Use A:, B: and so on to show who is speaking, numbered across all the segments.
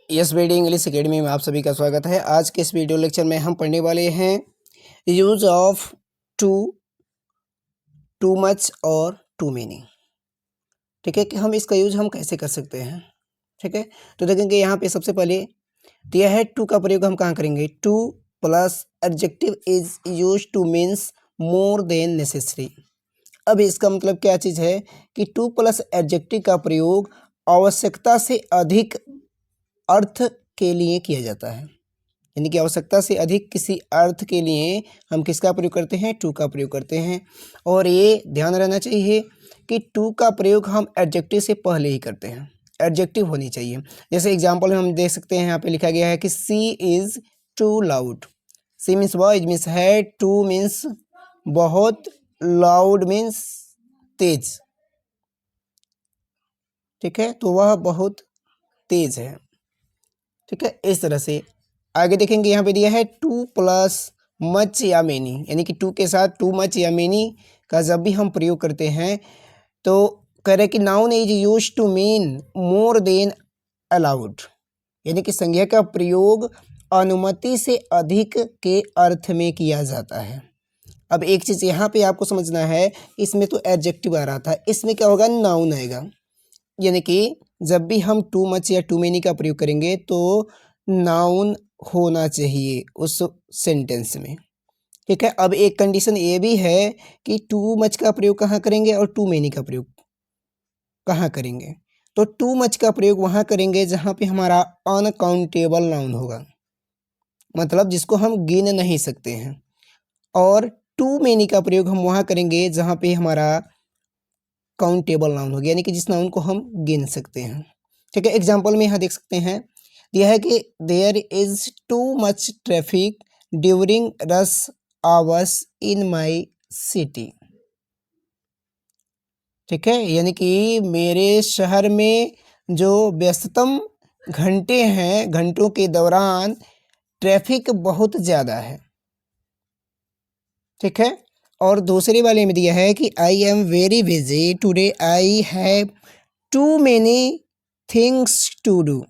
A: Yes BD English academy में आप सभी का स्वागत है। आज के इस वीडियो लेक्चर में हम पढ़ने वाले हैं use of too, too much और टू मेनी। ठीक है कि हम इसका यूज हम कैसे कर सकते हैं। ठीक है, तो देखेंगे यहाँ पे सबसे पहले दिया है टू का प्रयोग हम कहाँ करेंगे। Two plus adjective is use two means more than necessary. अब इसका मतलब क्या चीज़ है कि टू प्लस एडजेक्टिव का प्रयोग आवश्यकता से अधिक अर्थ के लिए किया जाता है। यानी कि आवश्यकता से अधिक किसी अर्थ के लिए हम किसका प्रयोग करते हैं, टू का प्रयोग करते हैं। और ये ध्यान रहना चाहिए कि टू का प्रयोग हम एडजेक्टिव से पहले ही करते हैं, एडजेक्टिव होनी चाहिए। जैसे एग्जांपल में हम देख सकते हैं, यहाँ पे लिखा गया है कि she is too loud. She means बॉयज मीन्स है, टू मीन्स बहुत, लाउड मीन्स तेज। ठीक है, तो वह बहुत तेज है। ठीक है, इस तरह से आगे देखेंगे। यहाँ पे दिया है टू प्लस मच या मेनी, यानी कि टू के साथ टू मच या मेनी का जब भी हम प्रयोग करते हैं तो कह रहे कि noun is use to mean more than allowed, यानी कि संज्ञा का प्रयोग अनुमति से अधिक के अर्थ में किया जाता है। अब एक चीज़ यहाँ पे आपको समझना है, इसमें तो एडजेक्टिव आ रहा था, इसमें क्या होगा, नाउन आएगा। यानी कि जब भी हम टू मच या टू मेनी का प्रयोग करेंगे तो नाउन होना चाहिए उस सेंटेंस में। ठीक है, अब एक कंडीशन ये भी है कि टू मच का प्रयोग कहाँ करेंगे और टू मेनी का प्रयोग कहाँ करेंगे। तो टू मच का प्रयोग वहाँ करेंगे जहाँ पे हमारा अनकाउंटेबल नाउन होगा, मतलब जिसको हम गिन नहीं सकते हैं। और टू मेनी का प्रयोग हम वहाँ करेंगे जहाँ पे हमारा काउंटेबल नाउन हो गया, यानी कि जिस नाउन को हम गिन सकते हैं। ठीक है, एग्जाम्पल में यहाँ देख सकते हैं, यह है कि there is too much traffic during rush hours in my city. ठीक है, यानी कि मेरे शहर में जो व्यस्ततम घंटे हैं, घंटों के दौरान ट्रैफिक बहुत ज़्यादा है। ठीक है, और दूसरे वाले में दिया है कि I am very busy today, I have too many things to do.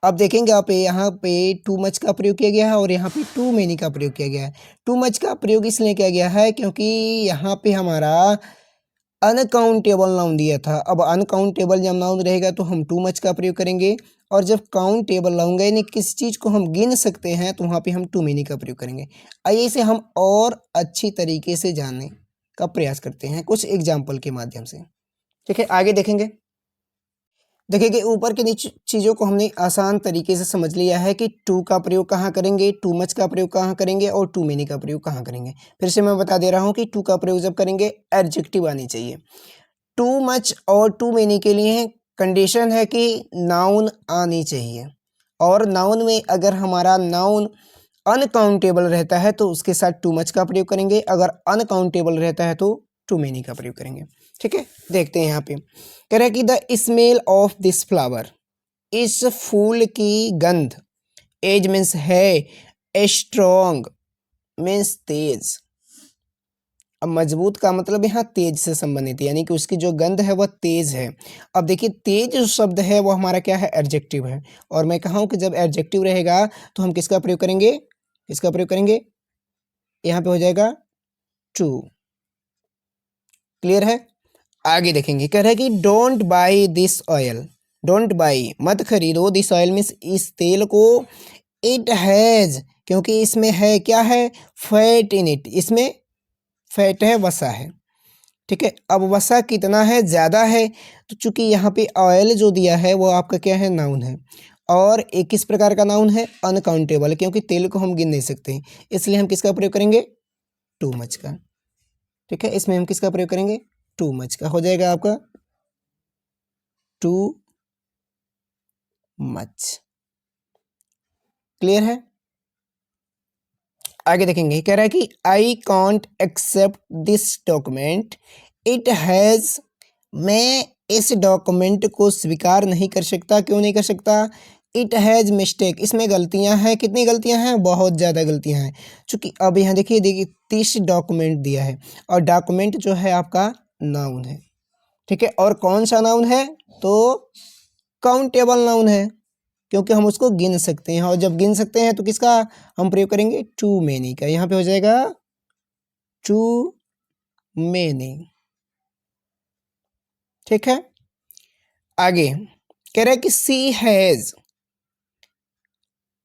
A: अब देखेंगे आप यहाँ पे टू मच का प्रयोग किया गया है और यहाँ पे टू मेनी का प्रयोग किया गया है। टू मच का प्रयोग इसलिए किया गया है क्योंकि यहाँ पे हमारा अनकाउंटेबल नाउन दिया था। अब अनकाउंटेबल जब नाउन रहेगा तो हम टू मच का प्रयोग करेंगे, और जब काउंटेबल नाउन यानी किस चीज़ को हम गिन सकते हैं तो वहाँ पे हम टू मेनी का प्रयोग करेंगे। आइए इसे हम और अच्छी तरीके से जानने का प्रयास करते हैं कुछ एग्जाम्पल के माध्यम से। ठीक है, आगे देखेंगे। देखिए कि ऊपर की नीचे चीज़ों को हमने आसान तरीके से समझ लिया है कि टू का प्रयोग कहाँ करेंगे, टू मच का प्रयोग कहाँ करेंगे और टू मेनी का प्रयोग कहाँ करेंगे। फिर से मैं बता दे रहा हूँ कि टू का प्रयोग जब करेंगे एडजेक्टिव आनी चाहिए। टू मच और टू मेनी के लिए कंडीशन है कि नाउन आनी चाहिए, और नाउन में अगर हमारा नाउन अनकाउंटेबल रहता है तो उसके साथ टू मच का प्रयोग करेंगे, अगर अनकाउंटेबल रहता है तो टू मेनी का प्रयोग करेंगे। ठीक है, देखते हैं यहाँ पे कह रहा है कि the smell of this flower, इस फूल की गंध, एज मीन्स है, स्ट्रॉन्ग मीन्स तेज। अब मजबूत का मतलब यहाँ तेज से संबंधित है, यानी कि उसकी जो गंध है वह तेज है। अब देखिए तेज जो शब्द है वो हमारा क्या है, एडजेक्टिव है। और मैं कहा हूँ कि जब एडजेक्टिव रहेगा तो हम किसका प्रयोग करेंगे, किसका प्रयोग करेंगे, यहाँ पे हो जाएगा टू। क्लियर है, आगे देखेंगे। कह रहा है कि don't buy this oil, don't buy मत खरीदो, दिस ऑयल मीन्स इस तेल को, इट हैज़ क्योंकि इसमें है क्या है, फैट इन इट, इसमें फैट है, वसा है। ठीक है, अब वसा कितना है, ज़्यादा है, तो चूंकि यहाँ पे ऑयल जो दिया है वो आपका क्या है, नाउन है, और एक किस प्रकार का नाउन है, अनकाउंटेबल, क्योंकि तेल को हम गिन नहीं सकते, इसलिए हम किसका प्रयोग करेंगे, टू मच का। ठीक है, इसमें हम किसका प्रयोग करेंगे, टू मच का, हो जाएगा आपका टू मच। क्लियर है, आगे देखेंगे। कह रहा है कि I can't accept this document, it has, मैं इस डॉक्यूमेंट को स्वीकार नहीं कर सकता, क्यों नहीं कर सकता, इट हैज़ मिस्टेक, इसमें गलतियां हैं, कितनी गलतियां हैं, बहुत ज़्यादा गलतियां हैं। चूँकि अब यहाँ देखिए 30 डॉक्यूमेंट दिया है, और डॉक्यूमेंट जो है आपका नाउन है। ठीक है, और कौन सा नाउन है, तो काउंटेबल नाउन है। क्योंकि हम उसको गिन सकते हैं, और जब गिन सकते हैं तो किसका हम प्रयोग करेंगे, टू मेनी का। यहाँ पे हो जाएगा टू मेनी। ठीक है, आगे कह रहा है कि सी हैज,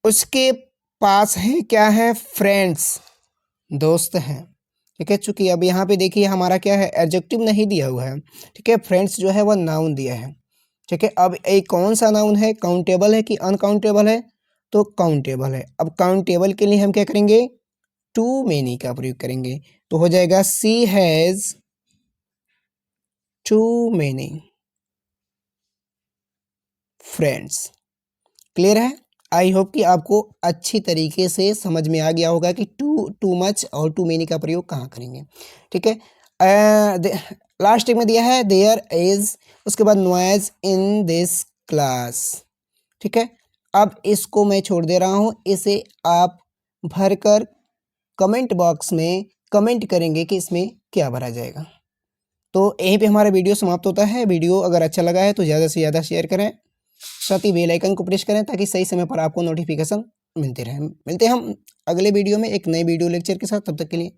A: उसके पास है क्या है, फ्रेंड्स, दोस्त हैं। ठीक है, चूंकि अब यहाँ पे देखिए हमारा क्या है, एडजेक्टिव नहीं दिया हुआ है। ठीक है, फ्रेंड्स जो है वह नाउन दिया है। ठीक है, अब एक कौन सा नाउन है, काउंटेबल है कि अनकाउंटेबल है, तो काउंटेबल है। अब काउंटेबल के लिए हम क्या करेंगे, टू मेनी का प्रयोग करेंगे, तो हो जाएगा she has too many friends. Clear है, आई होप कि आपको अच्छी तरीके से समझ में आ गया होगा कि टू मच और टू मेनी का प्रयोग कहाँ करेंगे। ठीक है, लास्ट में दिया है देयर इज, उसके बाद नॉइज इन दिस क्लास। ठीक है, अब इसको मैं छोड़ दे रहा हूँ, इसे आप भरकर कमेंट बॉक्स में कमेंट करेंगे कि इसमें क्या भरा जाएगा। तो यहीं पे हमारा वीडियो समाप्त होता है। वीडियो अगर अच्छा लगा है तो ज़्यादा से ज़्यादा शेयर करें, साथ ही बेल आइकन को प्रेस करें ताकि सही समय पर आपको नोटिफिकेशन मिलते रहे। मिलते हैं हम अगले वीडियो में एक नए वीडियो लेक्चर के साथ, तब तक के लिए